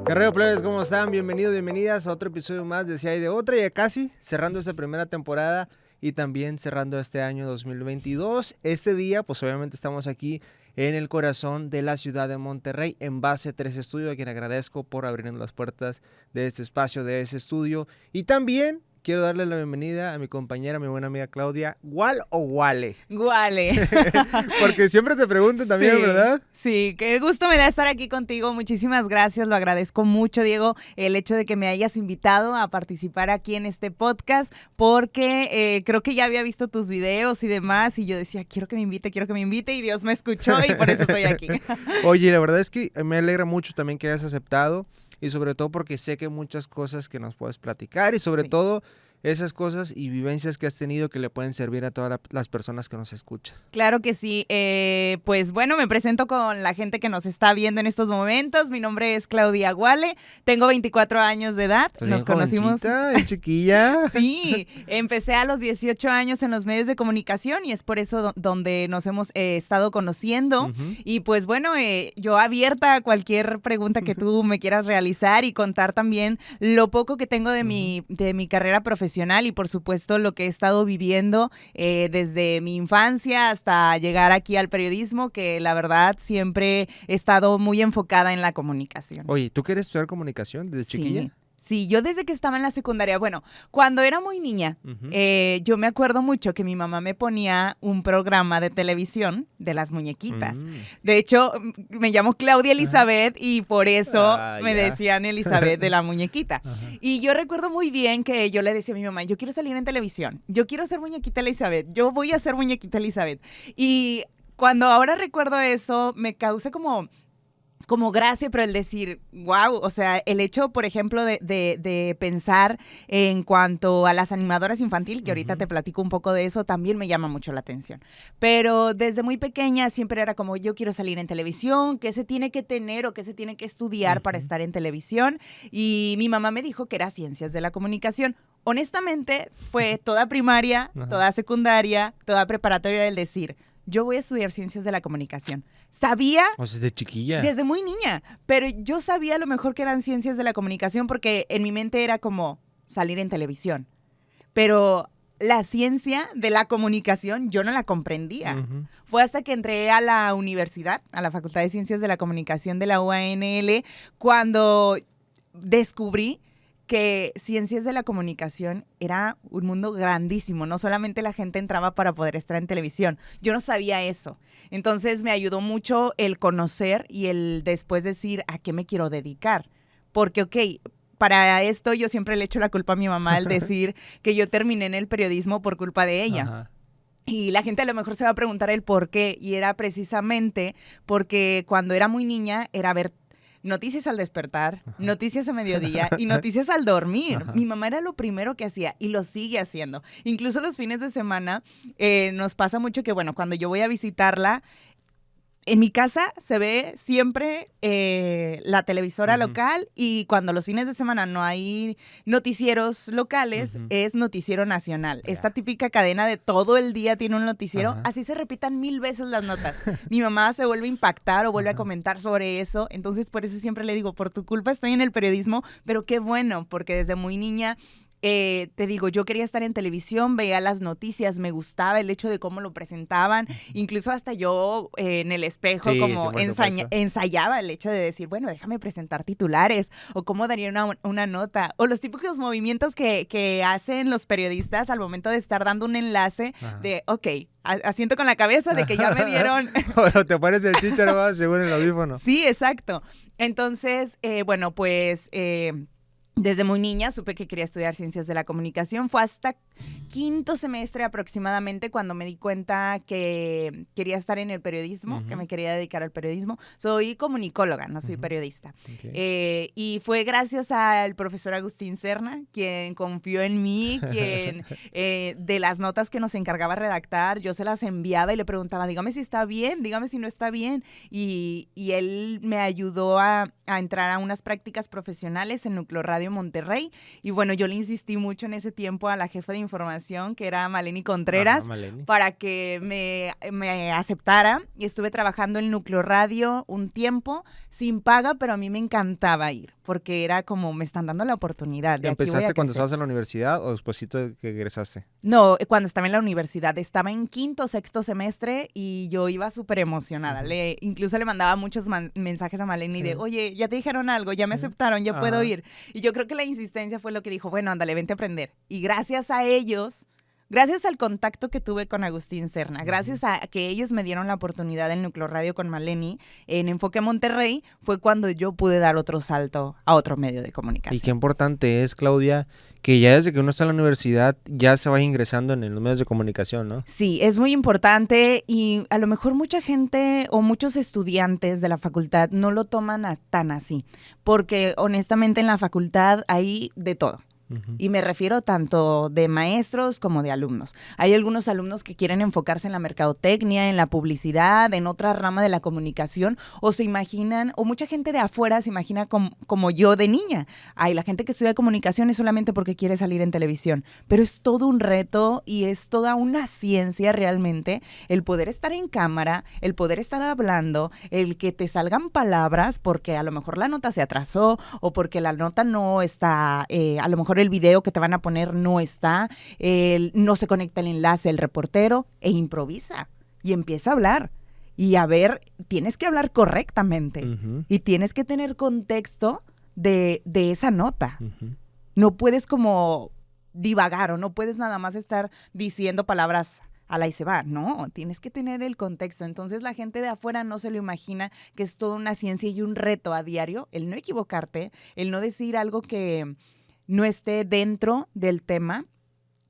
Guerrero Plebes, ¿cómo están? Bienvenidos, bienvenidas a otro episodio más de Si Hay de Otra, ya casi cerrando esta primera temporada y también cerrando este año 2022. Este día, pues obviamente estamos aquí en el corazón de la ciudad de Monterrey, en Base 3 Estudio, a quien agradezco por abrirnos las puertas de este espacio, de ese estudio. Y también quiero darle la bienvenida a mi compañera, mi buena amiga Claudia. ¿Gual o Guale? Guale. Porque siempre te preguntan también, Sí, ¿verdad? Sí, qué gusto me da estar aquí contigo. Muchísimas gracias, lo agradezco mucho, Diego, el hecho de que me hayas invitado a participar aquí en este podcast, porque creo que ya había visto tus videos y demás, y yo decía, quiero que me invite, y Dios me escuchó, y por eso estoy aquí. Oye, la verdad es que me alegra mucho también que hayas aceptado, y sobre todo porque sé que hay muchas cosas que nos puedes platicar, y sobre todo esas cosas y vivencias que has tenido que le pueden servir a todas las personas que nos escuchan. Claro que sí. Pues bueno, me presento con la gente que nos está viendo en estos momentos. Mi nombre es Claudia Guale, tengo 24 años de edad. Nos conocimos. Chiquilla. Sí, empecé a los 18 años en los medios de comunicación y es por eso donde nos hemos estado conociendo. Uh-huh. Y pues bueno, yo abierta a cualquier pregunta que tú me quieras realizar y contar también lo poco que tengo de mi carrera profesional y por supuesto lo que he estado viviendo desde mi infancia hasta llegar aquí al periodismo, que la verdad siempre he estado muy enfocada en la comunicación. Oye, ¿tú quieres estudiar comunicación desde chiquilla? Sí, yo desde que estaba en la secundaria, bueno, cuando era muy niña, yo me acuerdo mucho que mi mamá me ponía un programa de televisión de las muñequitas. De hecho, me llamo Claudia Elizabeth y por eso me decían Elizabeth de la muñequita. Y yo recuerdo muy bien que yo le decía a mi mamá, yo quiero salir en televisión, yo quiero ser muñequita Elizabeth, yo voy a ser muñequita Elizabeth. Y cuando ahora recuerdo eso, me causa como gracia, pero el decir, wow, o sea, el hecho, por ejemplo, de pensar en cuanto a las animadoras infantil, que ahorita te platico un poco de eso, también me llama mucho la atención. Pero desde muy pequeña siempre era como, yo quiero salir en televisión, ¿qué se tiene que tener o qué se tiene que estudiar para estar en televisión? Y mi mamá me dijo que era ciencias de la comunicación. Honestamente, fue toda primaria, toda secundaria, toda preparatoria el decir, yo voy a estudiar ciencias de la comunicación. Sabía... O sea, desde chiquilla. Desde muy niña. Pero yo sabía a lo mejor que eran ciencias de la comunicación porque en mi mente era como salir en televisión. Pero la ciencia de la comunicación yo no la comprendía. Fue hasta que entré a la universidad, a la Facultad de Ciencias de la Comunicación de la UANL, cuando descubrí que ciencias de la comunicación era un mundo grandísimo. No solamente la gente entraba para poder estar en televisión. Yo no sabía eso. Entonces me ayudó mucho el conocer y el después decir a qué me quiero dedicar. Porque, para esto yo siempre le echo la culpa a mi mamá al decir que yo terminé en el periodismo por culpa de ella. Ajá. Y la gente a lo mejor se va a preguntar el por qué. Y era precisamente porque cuando era muy niña era ver noticias al despertar, noticias a mediodía y noticias al dormir. Mi mamá era lo primero que hacía y lo sigue haciendo. Incluso los fines de semana nos pasa mucho que, bueno, cuando yo voy a visitarla, en mi casa se ve siempre la televisora local y cuando los fines de semana no hay noticieros locales, es noticiero nacional. Esta típica cadena de todo el día tiene un noticiero, así se repitan 1000 veces las notas. Mi mamá se vuelve a impactar o vuelve a comentar sobre eso, entonces por eso siempre le digo, por tu culpa estoy en el periodismo, pero qué bueno, porque desde muy niña... te digo, yo quería estar en televisión, veía las noticias, me gustaba el hecho de cómo lo presentaban, incluso hasta yo en el espejo como ensayaba el hecho de decir, bueno, déjame presentar titulares o cómo daría una nota o los típicos movimientos que hacen los periodistas al momento de estar dando un enlace de, asiento con la cabeza de que ya me dieron. Bueno, te pones el chícharo según el audífono. Sí, exacto. Entonces, bueno, pues... desde muy niña supe que quería estudiar ciencias de la comunicación. Fue hasta quinto semestre aproximadamente cuando me di cuenta que quería estar en el periodismo, que me quería dedicar al periodismo. Soy comunicóloga, no soy periodista. Y fue gracias al profesor Agustín Serna, quien confió en mí, quien de las notas que nos encargaba redactar, yo se las enviaba y le preguntaba, dígame si está bien, dígame si no está bien. Y él me ayudó a entrar a unas prácticas profesionales en Núcleo Radio Monterrey. Y bueno, yo le insistí mucho en ese tiempo a la jefa de información, que era Maleni Contreras, Ajá, Maleni. para que me aceptara. Y estuve trabajando en Núcleo Radio un tiempo, sin paga, pero a mí me encantaba ir, porque era como, me están dando la oportunidad. De aquí voy a ¿Empezaste cuando crecer. estabas en la universidad o despuesito de que egresaste? No, cuando estaba en la universidad, estaba en quinto, sexto semestre y yo iba súper emocionada. Ujú. Incluso le mandaba muchos mensajes a Maleni de, Ujú. oye, ya te dijeron algo, ya me Ujú. aceptaron, ya puedo Ajá. ir. Y yo creo que la insistencia fue lo que dijo, bueno, ándale, vente a aprender. Y gracias a ellos, gracias al contacto que tuve con Agustín Serna, gracias a que ellos me dieron la oportunidad en Núcleo Radio con Maleni, en Enfoque Monterrey, fue cuando yo pude dar otro salto a otro medio de Y comunicación. qué importante es, Claudia, que ya desde que uno está en la universidad ya se vaya ingresando en los medios de comunicación, ¿no? Sí, es muy importante y a lo mejor mucha gente o muchos estudiantes de la facultad no lo toman tan así, porque honestamente en la facultad hay de todo. Ujú. Y me refiero tanto de maestros como de alumnos. Hay algunos alumnos que quieren enfocarse en la mercadotecnia, en la publicidad, en otra rama de la comunicación, o se imaginan, o mucha gente de afuera se imagina como yo de niña. Ay, la gente que estudia comunicación es solamente porque quiere salir en televisión. Pero es todo un reto y es toda una ciencia realmente el poder estar en cámara, el poder estar hablando, el que te salgan palabras porque a lo mejor la nota se atrasó o porque la nota no está, a lo mejor el video que te van a poner no está, no se conecta el enlace el reportero e improvisa y empieza a hablar. Y a ver, tienes que hablar correctamente Ujú. y tienes que tener contexto de esa nota. Ujú. No puedes como divagar o no puedes nada más estar diciendo palabras a la y se va. No, tienes que tener el contexto. Entonces la gente de afuera no se lo imagina que es toda una ciencia y un reto a diario, el no equivocarte, el no decir algo que no esté dentro del tema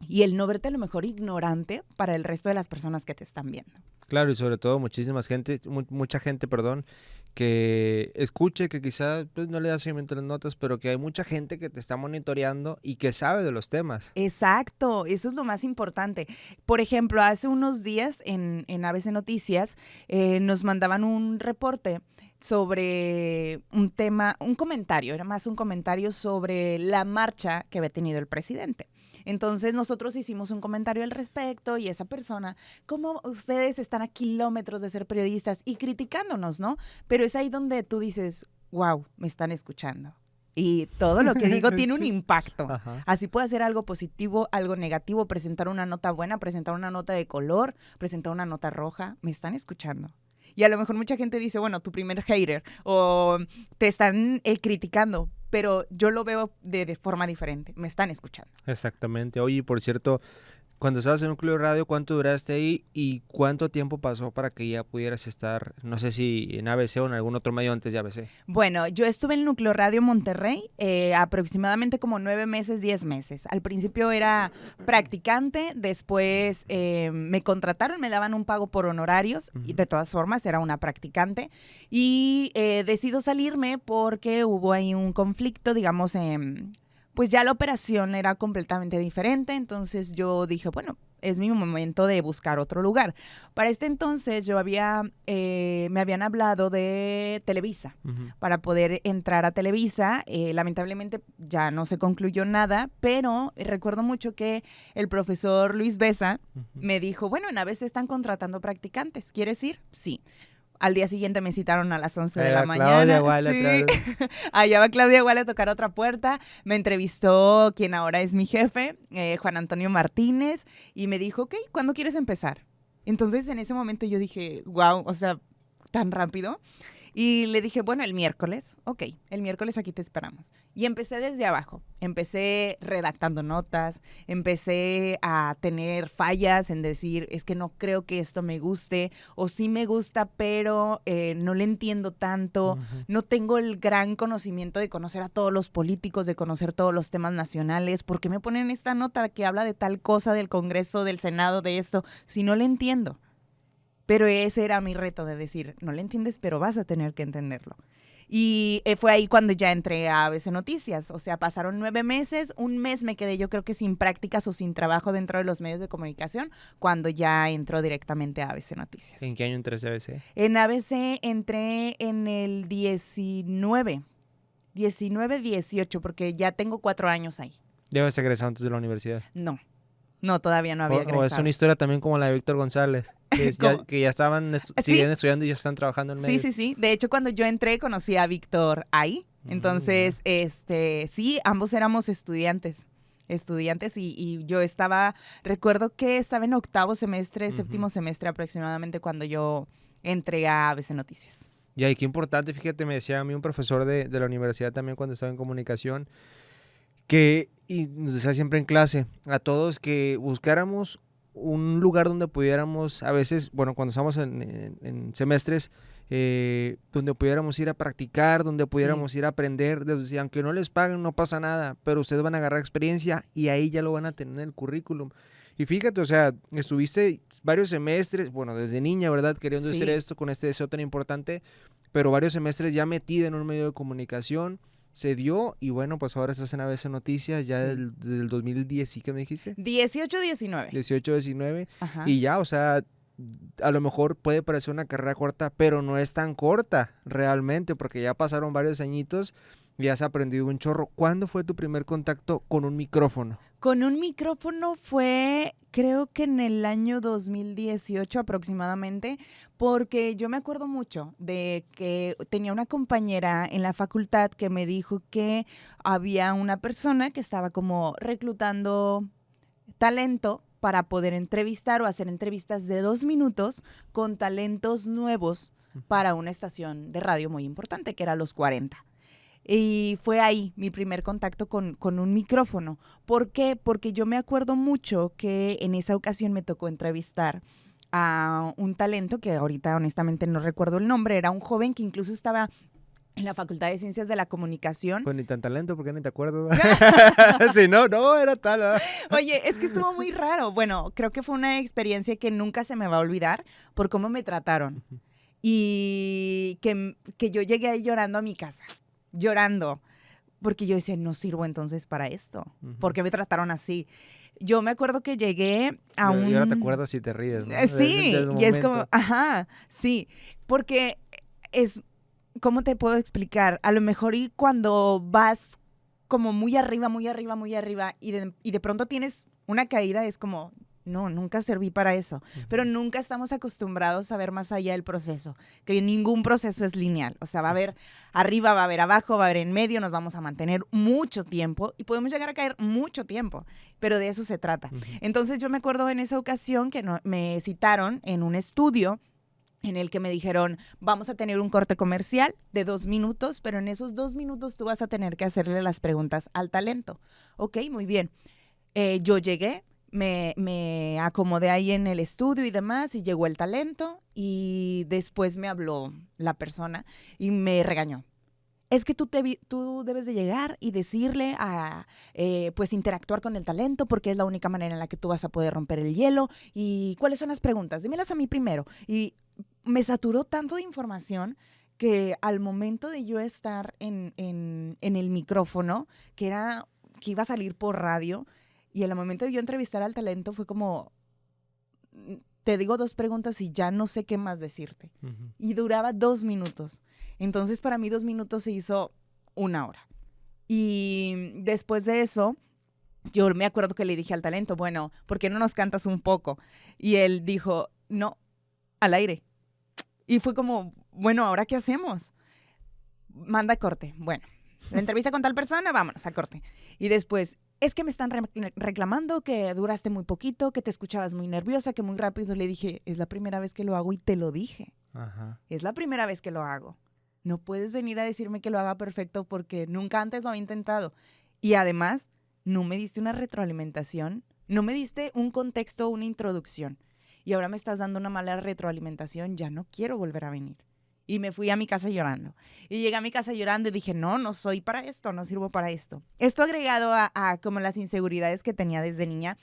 y el no verte a lo mejor ignorante para el resto de las personas que te están viendo. Claro, y sobre todo mucha gente, perdón, que escuche, que quizá pues, no le da seguimiento a las notas, pero que hay mucha gente que te está monitoreando y que sabe de los temas. Exacto, eso es lo más importante. Por ejemplo, hace unos días en ABC Noticias nos mandaban un reporte sobre un tema, un comentario, era más un comentario sobre la marcha que había tenido el presidente. Entonces nosotros hicimos un comentario al respecto y esa persona, como ustedes están a kilómetros de ser periodistas y criticándonos, ¿no? Pero es ahí donde tú dices, wow, me están escuchando. Y todo lo que digo tiene un Sí. impacto. Ajá. Así puede ser algo positivo, algo negativo, presentar una nota buena, presentar una nota de color, presentar una nota roja. Me están escuchando. Y a lo mejor mucha gente dice, bueno, tu primer hater o te están criticando, pero yo lo veo de forma diferente. Me están escuchando. Exactamente. Oye, por cierto, cuando estabas en Núcleo Radio, ¿cuánto duraste ahí y cuánto tiempo pasó para que ya pudieras estar, no sé si en ABC o en algún otro medio antes de ABC? Bueno, yo estuve en Núcleo Radio Monterrey aproximadamente como 9 meses, 10 meses. Al principio era practicante, después me contrataron, me daban un pago por honorarios, y de todas formas era una practicante, y decido salirme porque hubo ahí un conflicto, digamos, pues ya la operación era completamente diferente, entonces yo dije, bueno, es mi momento de buscar otro lugar. Para este entonces yo me habían hablado de Televisa, para poder entrar a Televisa. Lamentablemente ya no se concluyó nada, pero recuerdo mucho que el profesor Luis Besa me dijo, bueno, en ABC están contratando practicantes, ¿quieres ir? Sí. Al día siguiente me citaron a las 11 de la mañana. Claudia Guala, Sí. claro. Allá va Claudia Guala a tocar otra puerta. Me entrevistó quien ahora es mi jefe, Juan Antonio Martínez, y me dijo, ok, ¿cuándo quieres empezar? Entonces, en ese momento yo dije, wow, o sea, tan rápido. Y le dije, bueno, el miércoles, ok, el miércoles aquí te esperamos. Y empecé desde abajo, empecé redactando notas, empecé a tener fallas en decir, es que no creo que esto me guste, o sí me gusta, pero no le entiendo tanto, no tengo el gran conocimiento de conocer a todos los políticos, de conocer todos los temas nacionales. ¿Por qué me ponen esta nota que habla de tal cosa, del Congreso, del Senado, de esto, si no le entiendo? Pero ese era mi reto de decir, no le entiendes, pero vas a tener que entenderlo. Y fue ahí cuando ya entré a ABC Noticias. O sea, pasaron 9 meses, un mes me quedé yo creo que sin prácticas o sin trabajo dentro de los medios de comunicación, cuando ya entró directamente a ABC Noticias. ¿En qué año entraste a ABC? En ABC entré en el 18, porque ya tengo 4 años ahí. ¿Ya habías egresado antes de la universidad? No. No, todavía no había O es egresado. una historia también como la de Víctor González, que ya estaban, Sí. siguen estudiando y ya están trabajando en Sí, medios. sí, sí. De hecho, cuando yo entré, conocí a Víctor ahí. Entonces, sí, ambos éramos estudiantes. Y yo recuerdo que estaba en octavo semestre, séptimo semestre aproximadamente cuando yo entré a ABC Noticias. Y ahí qué importante, fíjate, me decía a mí un profesor de la universidad también cuando estaba en comunicación, y nos decía siempre en clase a todos que buscáramos un lugar donde pudiéramos, a veces, bueno, cuando estamos en semestres, donde pudiéramos ir a practicar, donde pudiéramos ir a aprender, decía, aunque no les paguen, no pasa nada, pero ustedes van a agarrar experiencia y ahí ya lo van a tener en el currículum. Y fíjate, o sea, estuviste varios semestres, bueno, desde niña, ¿verdad? Queriendo hacer esto con este deseo tan importante, pero varios semestres ya metida en un medio de comunicación, se dio y bueno, pues ahora estás en ABC Noticias ya desde el 2010, ¿sí que me dijiste? 18, 19. 18, 19 Ajá. y ya, o sea, a lo mejor puede parecer una carrera corta, pero no es tan corta realmente porque ya pasaron varios añitos y has aprendido un chorro. ¿Cuándo fue tu primer contacto con un micrófono? Con un micrófono fue, creo que en el año 2018 aproximadamente, porque yo me acuerdo mucho de que tenía una compañera en la facultad que me dijo que había una persona que estaba como reclutando talento para poder entrevistar o hacer entrevistas de 2 minutos con talentos nuevos para una estación de radio muy importante, que era Los 40. Y fue ahí mi primer contacto con un micrófono. ¿Por qué? Porque yo me acuerdo mucho que en esa ocasión me tocó entrevistar a un talento que ahorita honestamente no recuerdo el nombre. Era un joven que incluso estaba en la Facultad de Ciencias de la Comunicación. Pues ni tan talento, porque ni te acuerdo. Sí, no, era tal. ¿Verdad? Oye, es que estuvo muy raro. Bueno, creo que fue una experiencia que nunca se me va a olvidar por cómo me trataron. Y que yo llegué ahí llorando a mi casa. Llorando, porque yo decía, no sirvo entonces para esto, ¿por qué me trataron así? Yo me acuerdo que llegué a un... Y ahora te acuerdas y te ríes, ¿no? Sí, y es como, ajá, sí, porque es, ¿cómo te puedo explicar? A lo mejor y cuando vas como muy arriba, muy arriba, muy arriba, y de pronto tienes una caída, es como... No, nunca serví para eso, pero nunca estamos acostumbrados a ver más allá del proceso, que ningún proceso es lineal, o sea, va a haber arriba, va a haber abajo, va a haber en medio, nos vamos a mantener mucho tiempo y podemos llegar a caer mucho tiempo, pero de eso se trata. Entonces yo me acuerdo en esa ocasión que me citaron en un estudio en el que me dijeron, vamos a tener un corte comercial de 2 minutos, pero en esos 2 minutos tú vas a tener que hacerle las preguntas al talento. Ok, muy bien. Yo llegué. Me acomodé ahí en el estudio y demás y llegó el talento y después me habló la persona y me regañó. Es que tú debes de llegar y decirle pues interactuar con el talento porque es la única manera en la que tú vas a poder romper el hielo. ¿Y cuáles son las preguntas? Dímelas a mí primero. Y me saturó tanto de información que al momento de yo estar en el micrófono, que iba a salir por radio, y al momento de yo entrevistar al talento fue como, te digo 2 preguntas y ya no sé qué más decirte. Y duraba 2 minutos. Entonces para mí 2 minutos se hizo 1 hora. Y después de eso, yo me acuerdo que le dije al talento, bueno, ¿por qué no nos cantas un poco? Y él dijo, no, al aire. Y fue como, bueno, ¿ahora qué hacemos? Manda corte. Bueno, la entrevista con tal persona, vámonos a corte. Y después... Es que me están reclamando que duraste muy poquito, que te escuchabas muy nerviosa, que muy rápido. Le dije, es la primera vez que lo hago y te lo dije. Ajá. Es la primera vez que lo hago. No puedes venir a decirme que lo haga perfecto porque nunca antes lo había intentado. Y además, no me diste una retroalimentación, no me diste un contexto, una introducción. Y ahora me estás dando una mala retroalimentación, ya no quiero volver a venir. Y me fui a mi casa llorando. Y llegué a mi casa llorando y dije, no soy para esto, no sirvo para esto. Esto agregado a como las inseguridades que tenía desde niña,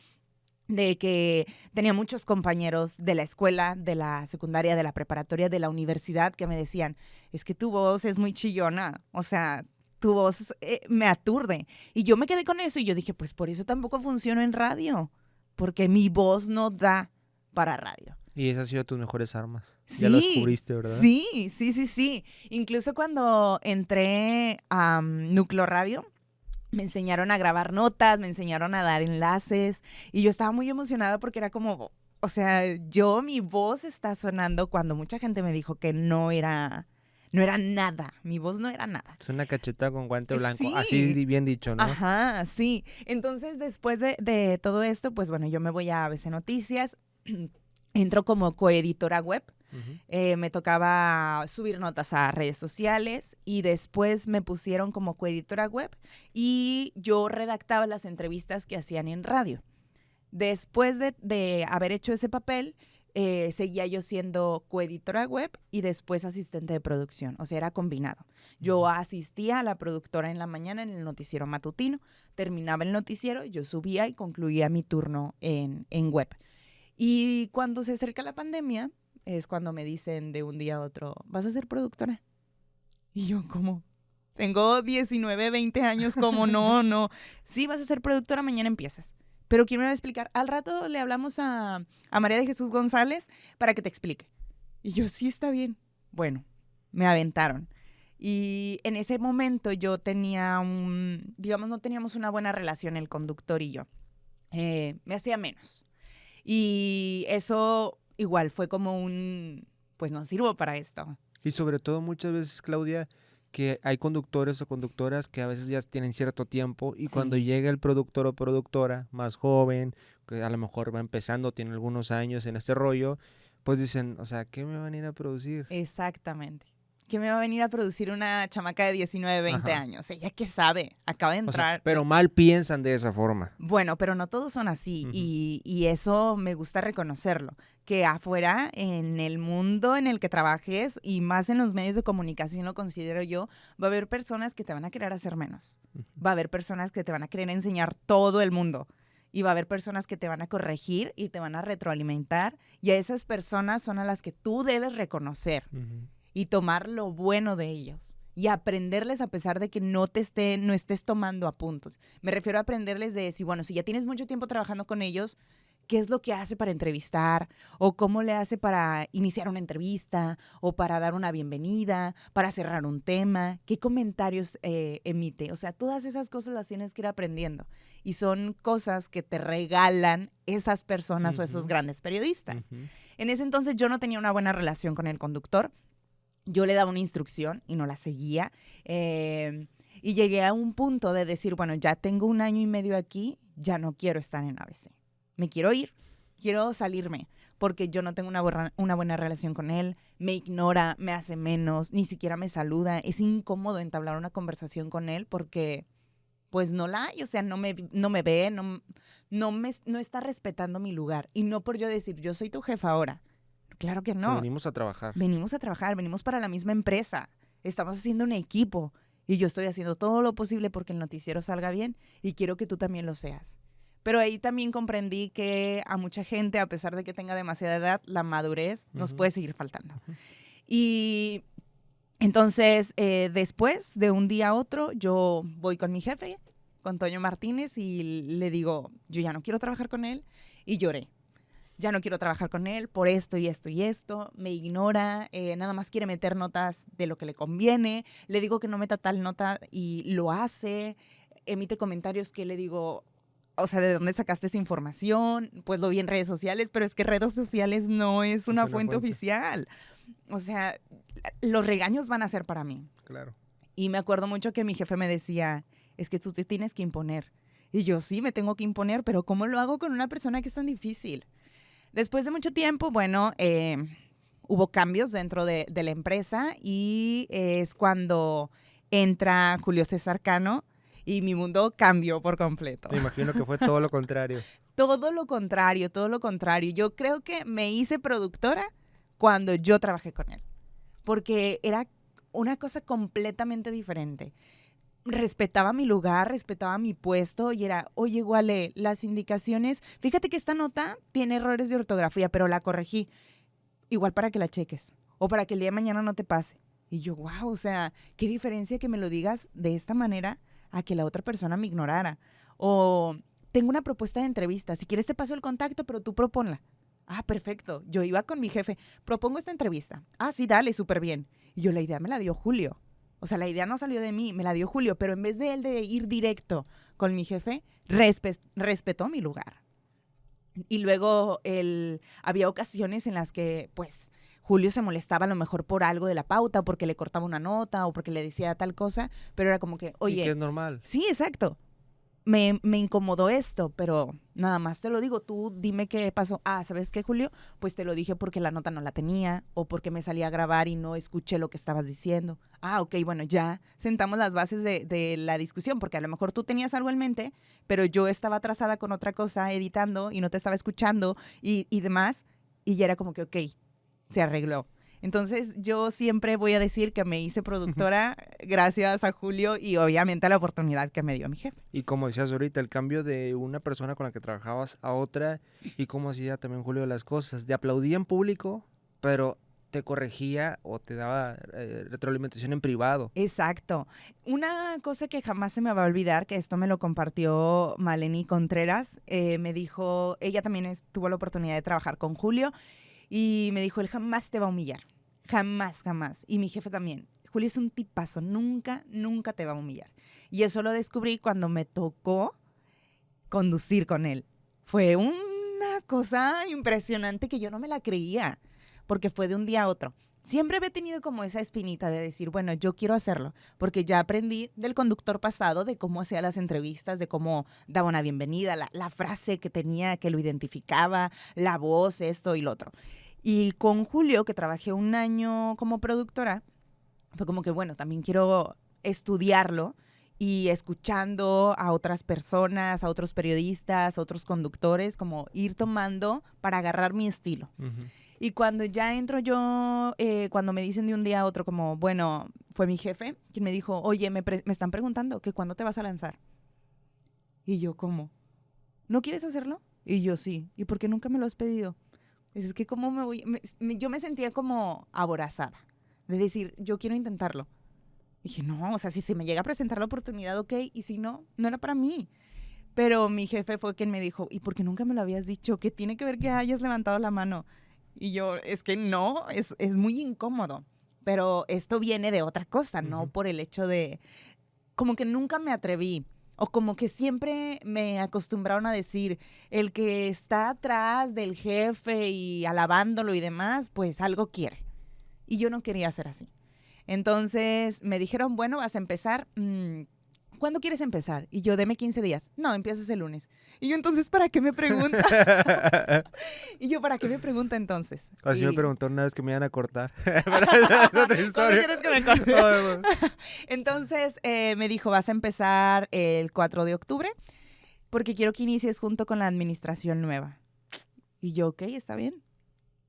de que tenía muchos compañeros de la escuela, de la secundaria, de la preparatoria, de la universidad, que me decían, es que tu voz es muy chillona, o sea, tu voz me aturde. Y yo me quedé con eso y yo dije, pues por eso tampoco funciono en radio, porque mi voz no da para radio. Y esas han sido tus mejores armas. Sí, ya lo descubriste, ¿verdad? Sí. Incluso cuando entré a Núcleo Radio, Me enseñaron a grabar notas, me enseñaron a dar enlaces y yo estaba muy emocionada porque era como, o sea, mi voz está sonando cuando mucha gente me dijo que no era nada, mi voz no era nada. Es una cachetada con guante blanco, Sí. así bien dicho, ¿no? Ajá, sí. Entonces, después de todo esto, pues bueno, yo me voy a ABC Noticias, entro como coeditora web. Uh-huh. Me tocaba subir notas a redes sociales y después me pusieron como coeditora web y yo redactaba las entrevistas que hacían en radio. Después de haber hecho ese papel, seguía yo siendo coeditora web y después asistente de producción, o sea, era combinado. Yo asistía a la productora en la mañana en el noticiero matutino, terminaba el noticiero, yo subía y concluía mi turno en web. Y cuando se acerca la pandemia, es cuando me dicen de un día a otro, ¿vas a ser productora? Y yo, ¿cómo? Tengo 19, 20 años, ¿cómo? No. Sí, vas a ser productora, mañana empiezas. Pero ¿quién me va a explicar? Al rato le hablamos a María de Jesús González para que te explique. Y yo, sí, está bien. Bueno, me aventaron. Y en ese momento yo tenía digamos, no teníamos una buena relación el conductor y yo. Me hacía menos. Y eso igual fue como pues no sirvo para esto. Y sobre todo muchas veces, Claudia, que hay conductores o conductoras que a veces ya tienen cierto tiempo y cuando llega el productor o productora más joven, que a lo mejor va empezando, tiene algunos años en este rollo, pues dicen, o sea, ¿qué me van a ir a producir? Exactamente. ¿Qué me va a venir a producir una chamaca de 19, 20 Ajá. años? Ella qué sabe, acaba de entrar. O sea, pero mal piensan de esa forma. Bueno, pero no todos son así y eso me gusta reconocerlo, que afuera, en el mundo en el que trabajes y más en los medios de comunicación, lo considero yo, va a haber personas que te van a querer hacer menos. Va a haber personas que te van a querer enseñar todo el mundo. Y va a haber personas que te van a corregir y te van a retroalimentar. Y a esas personas son a las que tú debes reconocer y tomar lo bueno de ellos. Y aprenderles a pesar de que no estés tomando apuntes. Me refiero a aprenderles de decir, bueno, si ya tienes mucho tiempo trabajando con ellos, ¿qué es lo que hace para entrevistar? ¿O cómo le hace para iniciar una entrevista? ¿O para dar una bienvenida? ¿Para cerrar un tema? ¿Qué comentarios emite? O sea, todas esas cosas las tienes que ir aprendiendo. Y son cosas que te regalan esas personas o esos grandes periodistas. En ese entonces yo no tenía una buena relación con el conductor. Yo le daba una instrucción y no la seguía. Y llegué a un punto de decir, bueno, ya tengo 1 año y medio aquí, ya no quiero estar en ABC. Me quiero ir, quiero salirme, porque yo no tengo una buena relación con él, me ignora, me hace menos, ni siquiera me saluda. Es incómodo entablar una conversación con él porque pues no la hay, o sea, no me ve, no está respetando mi lugar. Y no por yo decir, yo soy tu jefa ahora. Claro que no. Que venimos a trabajar. Venimos a trabajar, venimos para la misma empresa. Estamos haciendo un equipo y yo estoy haciendo todo lo posible porque el noticiero salga bien y quiero que tú también lo seas. Pero ahí también comprendí que a mucha gente, a pesar de que tenga demasiada edad, la madurez nos puede seguir faltando. Y entonces, después de un día a otro, yo voy con mi jefe, con Toño Martínez, y le digo, yo ya no quiero trabajar con él, y lloré. Ya no quiero trabajar con él por esto y esto y esto, me ignora, nada más quiere meter notas de lo que le conviene, le digo que no meta tal nota y lo hace, emite comentarios que le digo, o sea, ¿de dónde sacaste esa información? Pues lo vi en redes sociales, pero es que redes sociales no es una fuente oficial. O sea, los regaños van a ser para mí. Claro. Y me acuerdo mucho que mi jefe me decía, es que tú te tienes que imponer. Y yo, sí, me tengo que imponer, pero ¿cómo lo hago con una persona que es tan difícil? Después de mucho tiempo, bueno, hubo cambios dentro de la empresa y es cuando entra Julio César Cano y mi mundo cambió por completo. Me imagino que fue todo lo contrario. Todo lo contrario, todo lo contrario. Yo creo que me hice productora cuando yo trabajé con él, porque era una cosa completamente diferente. Respetaba mi lugar, respetaba mi puesto y era, oye, Guale, las indicaciones, fíjate que esta nota tiene errores de ortografía, pero la corregí, igual para que la cheques o para que el día de mañana no te pase. Y yo, wow, o sea, qué diferencia que me lo digas de esta manera a que la otra persona me ignorara. O tengo una propuesta de entrevista, si quieres te paso el contacto, pero tú proponla. Ah, perfecto. Yo iba con mi jefe, propongo esta entrevista. Ah, sí, dale, súper bien. Y yo, la idea me la dio Julio. O sea, la idea no salió de mí, me la dio Julio, pero en vez de él de ir directo con mi jefe, respetó mi lugar. Y luego había ocasiones en las que, pues, Julio se molestaba a lo mejor por algo de la pauta, o porque le cortaba una nota, o porque le decía tal cosa, pero era como que, oye... Y que es normal. Sí, exacto. Me incomodó esto, pero nada más te lo digo, tú dime qué pasó. Ah, ¿sabes qué, Julio? Pues te lo dije porque la nota no la tenía o porque me salí a grabar y no escuché lo que estabas diciendo. Ah, ok, bueno, ya sentamos las bases de la discusión, porque a lo mejor tú tenías algo en mente, pero yo estaba atrasada con otra cosa editando y no te estaba escuchando y demás, y ya era como que, ok, se arregló. Entonces, yo siempre voy a decir que me hice productora gracias a Julio y obviamente a la oportunidad que me dio mi jefe. Y como decías ahorita, el cambio de una persona con la que trabajabas a otra y cómo hacía también Julio las cosas. Te aplaudía en público, pero te corregía o te daba retroalimentación en privado. Exacto. Una cosa que jamás se me va a olvidar, que esto me lo compartió Maleni Contreras, me dijo, ella también tuvo la oportunidad de trabajar con Julio y me dijo, él jamás te va a humillar. Jamás, jamás. Y mi jefe también. Julio es un tipazo, nunca, nunca te va a humillar. Y eso lo descubrí cuando me tocó conducir con él. Fue una cosa impresionante que yo no me la creía, porque fue de un día a otro. Siempre había tenido como esa espinita de decir, bueno, yo quiero hacerlo, porque ya aprendí del conductor pasado, de cómo hacía las entrevistas, de cómo daba una bienvenida, la frase que tenía, que lo identificaba, la voz, esto y lo otro. Y con Julio, que trabajé un año como productora, fue como que, bueno, también quiero estudiarlo y escuchando a otras personas, a otros periodistas, a otros conductores, como ir tomando para agarrar mi estilo. Uh-huh. Y cuando ya entro yo, cuando me dicen de un día a otro como, bueno, fue mi jefe quien me dijo, oye, me están preguntando que cuándo te vas a lanzar. Y yo, ¿cómo? ¿No quieres hacerlo? Y yo, sí. ¿Y por qué nunca me lo has pedido? Es que cómo me voy, yo me sentía como aborazada, de decir, yo quiero intentarlo. Y dije, no, o sea, si se me llega a presentar la oportunidad, ok, y si no, no era para mí. Pero mi jefe fue quien me dijo, ¿y por qué nunca me lo habías dicho? ¿Qué tiene que ver que hayas levantado la mano? Y yo, es que no, es muy incómodo. Pero esto viene de otra cosa, no por el hecho de, como que nunca me atreví. O como que siempre me acostumbraron a decir, el que está atrás del jefe y alabándolo y demás, pues algo quiere. Y yo no quería ser así. Entonces me dijeron, bueno, vas a empezar. ¿Cuándo quieres empezar? Y yo, deme 15 días. No, empiezas el lunes. Y yo, entonces, ¿para qué me pregunta? Y yo, ¿para qué me pregunta entonces? Así y... me preguntó una vez que me iban a cortar. Es otra historia. ¿Cómo quieres que me corte? Entonces me dijo, vas a empezar el 4 de octubre porque quiero que inicies junto con la administración nueva. Y yo, ok, está bien.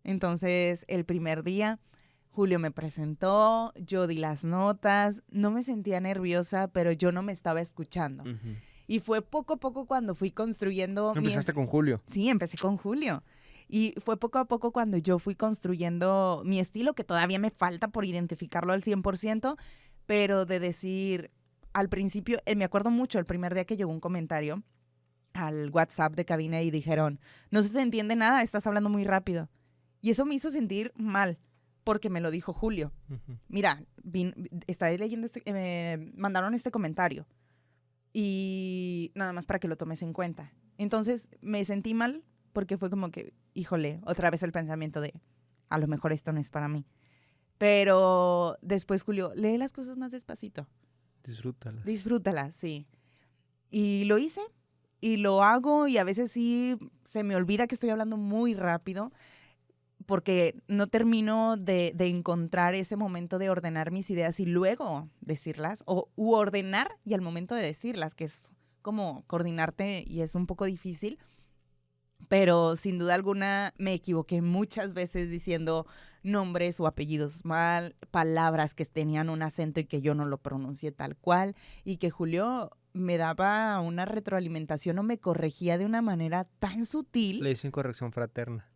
Entonces, el primer día, Julio me presentó, yo di las notas, no me sentía nerviosa, pero yo no me estaba escuchando. Uh-huh. Y fue poco a poco cuando fui construyendo... ¿Empezaste con Julio? Sí, empecé con Julio. Y fue poco a poco cuando yo fui construyendo mi estilo, que todavía me falta por identificarlo al 100%, pero de decir, al principio, me acuerdo mucho, el primer día que llegó un comentario al WhatsApp de cabina y dijeron, no se te entiende nada, estás hablando muy rápido. Y eso me hizo sentir mal, porque me lo dijo Julio. Uh-huh. Mira, estaba leyendo, mandaron este comentario y nada más para que lo tomes en cuenta. Entonces me sentí mal porque fue como que, híjole, otra vez el pensamiento de, a lo mejor esto no es para mí. Pero después, Julio, lee las cosas más despacito. Disfrútalas. Disfrútalas, sí. Y lo hice y lo hago y a veces sí se me olvida que estoy hablando muy rápido porque no termino de encontrar ese momento de ordenar mis ideas y luego decirlas, u ordenar y al momento de decirlas, que es como coordinarte y es un poco difícil, pero sin duda alguna me equivoqué muchas veces diciendo nombres o apellidos mal, palabras que tenían un acento y que yo no lo pronuncié tal cual, y que Julio me daba una retroalimentación o me corregía de una manera tan sutil. Le dicen corrección fraterna.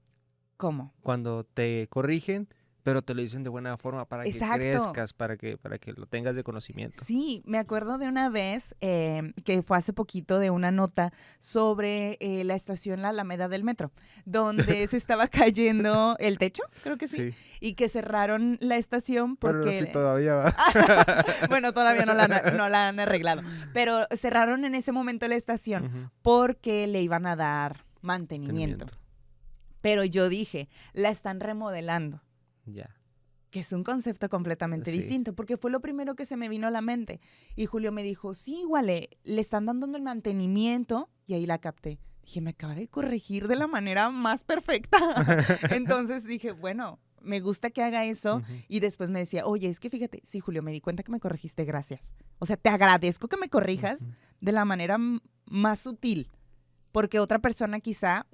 ¿Cómo? Cuando te corrigen, pero te lo dicen de buena forma para que Exacto. crezcas, para que lo tengas de conocimiento. Sí, me acuerdo de una vez que fue hace poquito de una nota sobre la estación La Alameda del metro, donde se estaba cayendo el techo, creo que sí, y que cerraron la estación porque... Pero no sé, todavía va. Bueno, todavía no la han arreglado, pero cerraron en ese momento la estación porque le iban a dar mantenimiento. Pero yo dije, la están remodelando. Ya. Que es un concepto completamente distinto, porque fue lo primero que se me vino a la mente. Y Julio me dijo, sí, igual, le están dando el mantenimiento, y ahí la capté. Dije, me acaba de corregir de la manera más perfecta. Entonces dije, bueno, me gusta que haga eso. Y después me decía, oye, es que fíjate, sí, Julio, me di cuenta que me corregiste, gracias. O sea, te agradezco que me corrijas de la manera más sutil. Porque otra persona quizá,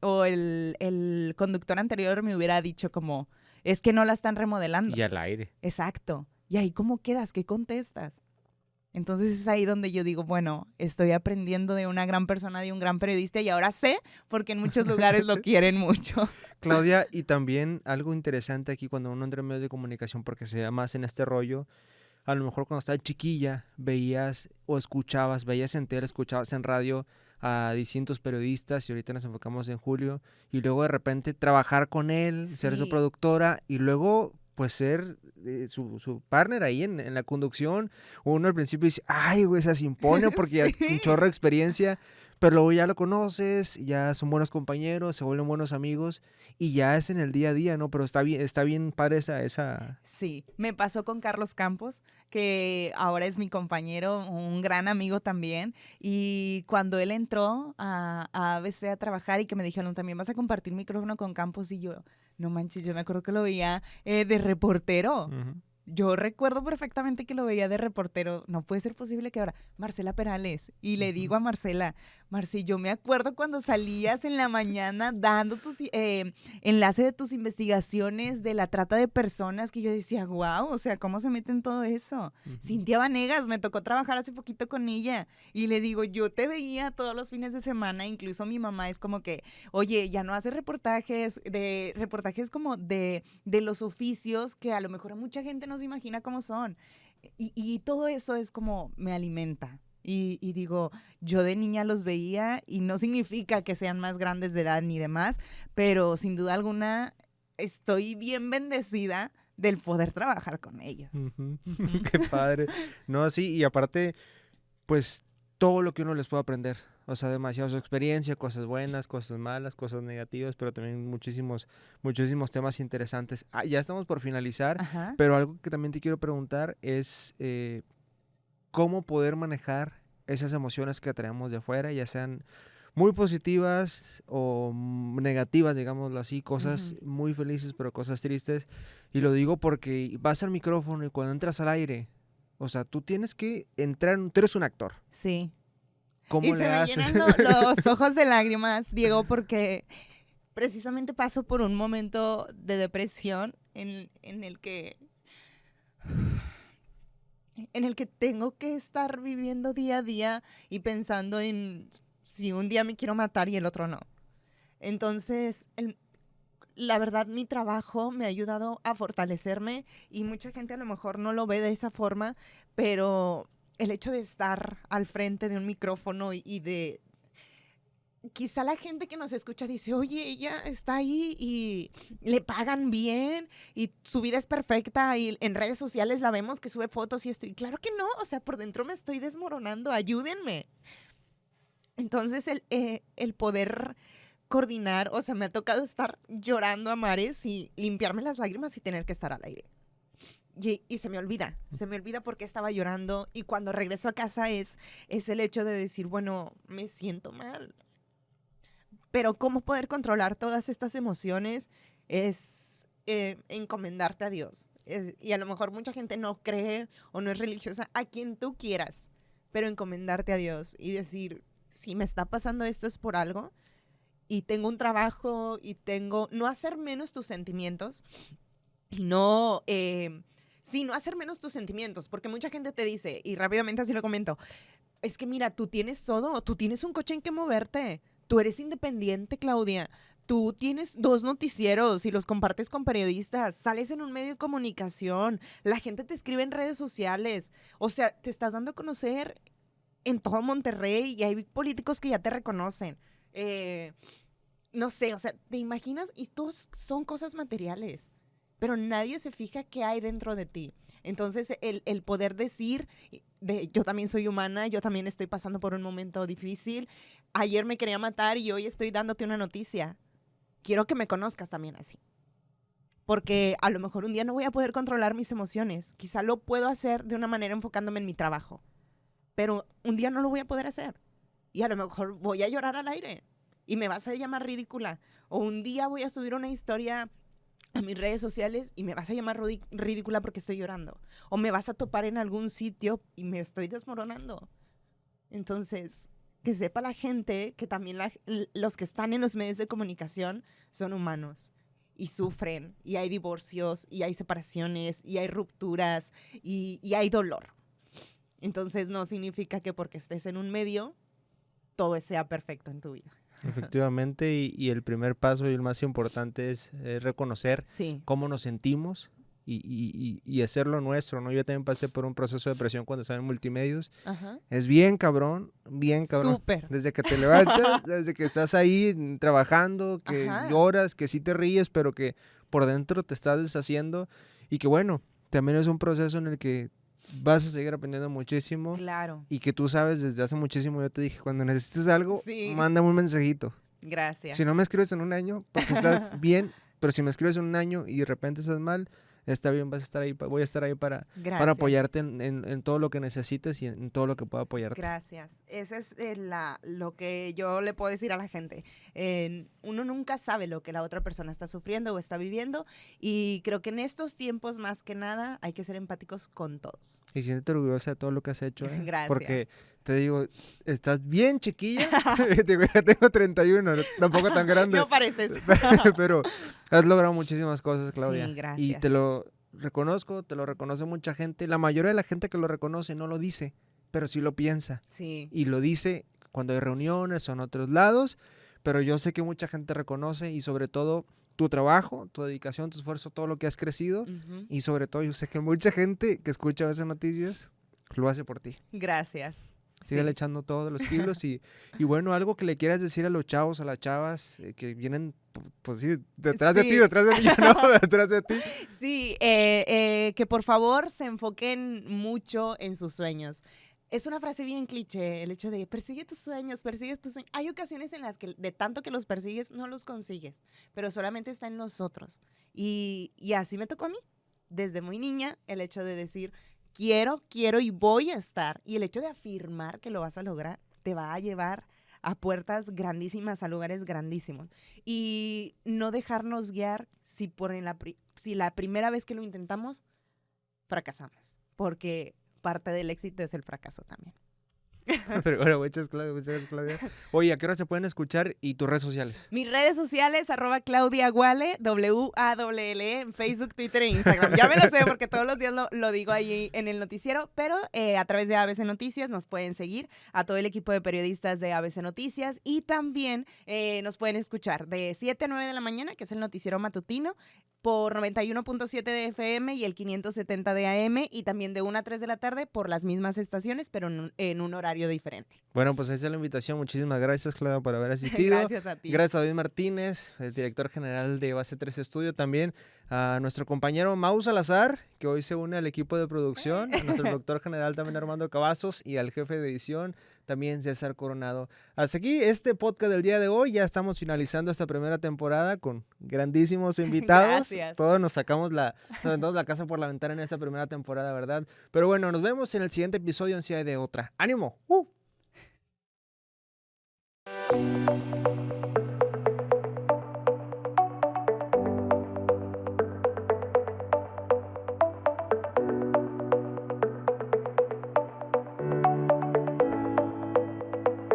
o el conductor anterior me hubiera dicho como, es que no la están remodelando. Y al aire. Exacto. ¿Y ahí cómo quedas? ¿Qué contestas? Entonces es ahí donde yo digo, bueno, estoy aprendiendo de una gran persona, de un gran periodista, y ahora sé porque en muchos lugares lo quieren mucho. Claudia, y también algo interesante aquí cuando uno entra en medios de comunicación, porque se da más en este rollo, a lo mejor cuando estabas chiquilla veías o escuchabas, veías en tele, escuchabas en radio a distintos periodistas, y ahorita nos enfocamos en Julio, y luego de repente trabajar con él, ser su productora, y luego pues ser su partner ahí en la conducción. Uno al principio dice, ay, güey, se impone porque ya un chorro de experiencia, pero luego ya lo conoces, ya son buenos compañeros, se vuelven buenos amigos, y ya es en el día a día, ¿no? Pero está bien padre esa... Sí, me pasó con Carlos Campos, que ahora es mi compañero, un gran amigo también, y cuando él entró a ABC a trabajar y que me dijeron, también vas a compartir micrófono con Campos, y yo, no manches, yo me acuerdo que lo veía de reportero. Yo recuerdo perfectamente que lo veía de reportero. No puede ser posible que ahora, Marcela Perales, y le digo a Marcela, Marci, yo me acuerdo cuando salías en la mañana dando tus enlace de tus investigaciones de la trata de personas, que yo decía, wow, o sea, ¿cómo se mete en todo eso? Cintia Vanegas, me tocó trabajar hace poquito con ella, y le digo, yo te veía todos los fines de semana, incluso mi mamá es como que, oye, ya no haces reportajes como de los oficios que a lo mejor a mucha gente no se imagina cómo son. Y todo eso es como me alimenta. Y digo, yo de niña los veía y no significa que sean más grandes de edad ni demás, pero sin duda alguna estoy bien bendecida del poder trabajar con ellos. Qué padre. No, sí, y aparte, pues todo lo que uno les puede aprender. O sea, demasiada su experiencia, cosas buenas, cosas malas, cosas negativas, pero también muchísimos temas interesantes. Ya estamos por finalizar, pero algo que también te quiero preguntar es cómo poder manejar esas emociones que traemos de afuera, ya sean muy positivas o negativas, digámoslo así, cosas muy felices, pero cosas tristes. Y lo digo porque vas al micrófono y cuando entras al aire, o sea, tú tienes que entrar, tú eres un actor. Sí. ¿Cómo le haces? Y se me llenan los ojos de lágrimas, Diego, porque precisamente paso por un momento de depresión en el que tengo que estar viviendo día a día y pensando en si un día me quiero matar y el otro no. Entonces, la verdad, mi trabajo me ha ayudado a fortalecerme y mucha gente a lo mejor no lo ve de esa forma, pero el hecho de estar al frente de un micrófono y de... Quizá la gente que nos escucha dice, oye, ella está ahí y le pagan bien y su vida es perfecta y en redes sociales la vemos que sube fotos y esto. Y claro que no, o sea, por dentro me estoy desmoronando, ayúdenme. Entonces, el poder coordinar, o sea, me ha tocado estar llorando a mares y limpiarme las lágrimas y tener que estar al aire. Y se me olvida porque estaba llorando y cuando regreso a casa es el hecho de decir, bueno, me siento mal. Pero cómo poder controlar todas estas emociones es encomendarte a Dios. Y a lo mejor mucha gente no cree o no es religiosa, a quien tú quieras, pero encomendarte a Dios y decir, si me está pasando esto es por algo y tengo un trabajo y no hacer menos tus sentimientos y no hacer menos tus sentimientos, porque mucha gente te dice, y rápidamente así lo comento, es que mira, tú tienes todo, tú tienes un coche en que moverte, tú eres independiente, Claudia, Tú tienes 2 noticieros y los compartes con periodistas, sales en un medio de comunicación, la gente te escribe en redes sociales, o sea, te estás dando a conocer en todo Monterrey y hay políticos que ya te reconocen. No sé, o sea, ¿te imaginas? Y todos son cosas materiales, pero nadie se fija qué hay dentro de ti. Entonces, el poder decir, yo también soy humana, yo también estoy pasando por un momento difícil, ayer me quería matar y hoy estoy dándote una noticia. Quiero que me conozcas también así. Porque a lo mejor un día no voy a poder controlar mis emociones. Quizá lo puedo hacer de una manera enfocándome en mi trabajo. Pero un día no lo voy a poder hacer. Y a lo mejor voy a llorar al aire. Y me vas a llamar ridícula. O un día voy a subir una historia a mis redes sociales y me vas a llamar ridícula porque estoy llorando. O me vas a topar en algún sitio y me estoy desmoronando. Entonces, que sepa la gente que también los que están en los medios de comunicación son humanos y sufren, y hay divorcios, y hay separaciones, y hay rupturas, y hay dolor. Entonces no significa que porque estés en un medio, todo sea perfecto en tu vida. Efectivamente, y el primer paso y el más importante es reconocer cómo nos sentimos y hacerlo nuestro, ¿no? Yo también pasé por un proceso de depresión cuando estaba en multimedios. Ajá. Es bien cabrón. Súper. Desde que te levantas, desde que estás ahí trabajando, que lloras, que sí te ríes, pero que por dentro te estás deshaciendo. Y que bueno, también es un proceso en el que vas a seguir aprendiendo muchísimo. Claro. Y que tú sabes desde hace muchísimo, yo te dije, cuando necesites algo, mándame un mensajito. Gracias. Si no me escribes en un año, porque estás bien, pero si me escribes en un año y de repente estás mal, está bien, vas a estar ahí, voy a estar ahí para apoyarte en todo lo que necesites y en todo lo que pueda apoyarte. Gracias. Ese es lo que yo le puedo decir a la gente. Uno nunca sabe lo que la otra persona está sufriendo o está viviendo, y creo que en estos tiempos más que nada hay que ser empáticos con todos. Y siéntete orgullosa de todo lo que has hecho. Gracias. Porque te digo, estás bien chiquilla. Digo, ya tengo 31, tampoco tan grande. No pareces. Pero has logrado muchísimas cosas, Claudia. Sí, gracias. Y te lo reconozco, te lo reconoce mucha gente. La mayoría de la gente que lo reconoce no lo dice, pero sí lo piensa. Sí. Y lo dice cuando hay reuniones o en otros lados. Pero yo sé que mucha gente reconoce, y sobre todo tu trabajo, tu dedicación, tu esfuerzo, todo lo que has crecido. Uh-huh. Y sobre todo yo sé que mucha gente que escucha esas noticias lo hace por ti. Gracias. Síguele echando todos los kilos y bueno, algo que le quieras decir a los chavos, a las chavas que vienen, pues sí, detrás de ti, detrás de mí, ¿no? Detrás de ti. Sí, que por favor se enfoquen mucho en sus sueños. Es una frase bien cliché, el hecho de persigue tus sueños, persigue tus sueños. Hay ocasiones en las que de tanto que los persigues, no los consigues, pero solamente está en nosotros. Y así me tocó a mí, desde muy niña, el hecho de decir, quiero y voy a estar. Y el hecho de afirmar que lo vas a lograr, te va a llevar a puertas grandísimas, a lugares grandísimos. Y no dejarnos guiar si la primera vez que lo intentamos, fracasamos. Porque parte del éxito es el fracaso también. Pero bueno, muchas gracias, Claudia. Oye, ¿a qué hora se pueden escuchar y tus redes sociales? Mis redes sociales, @ClaudiaWale, WALLE, en Facebook, Twitter e Instagram. Ya me lo sé porque todos los días lo digo ahí en el noticiero, pero a través de ABC Noticias nos pueden seguir, a todo el equipo de periodistas de ABC Noticias, y también nos pueden escuchar de 7 a 9 de la mañana, que es el noticiero matutino, por 91.7 de FM y el 570 de AM, y también de 1 a 3 de la tarde por las mismas estaciones, pero en un horario diferente. Bueno, pues ahí está la invitación. Muchísimas gracias, Claudia, por haber asistido. Gracias a ti. Gracias a David Martínez, el director general de Base 3 Estudio, también a nuestro compañero Mau Salazar, que hoy se une al equipo de producción, a nuestro productor general también Armando Cavazos, y al jefe de edición también César Coronado. Hasta aquí este podcast del día de hoy. Ya estamos finalizando esta primera temporada con grandísimos invitados. Gracias. Todos nos sacamos la casa por la ventana en esta primera temporada, ¿verdad? Pero bueno, nos vemos en el siguiente episodio en Si Hay de Otra. ¡Ánimo!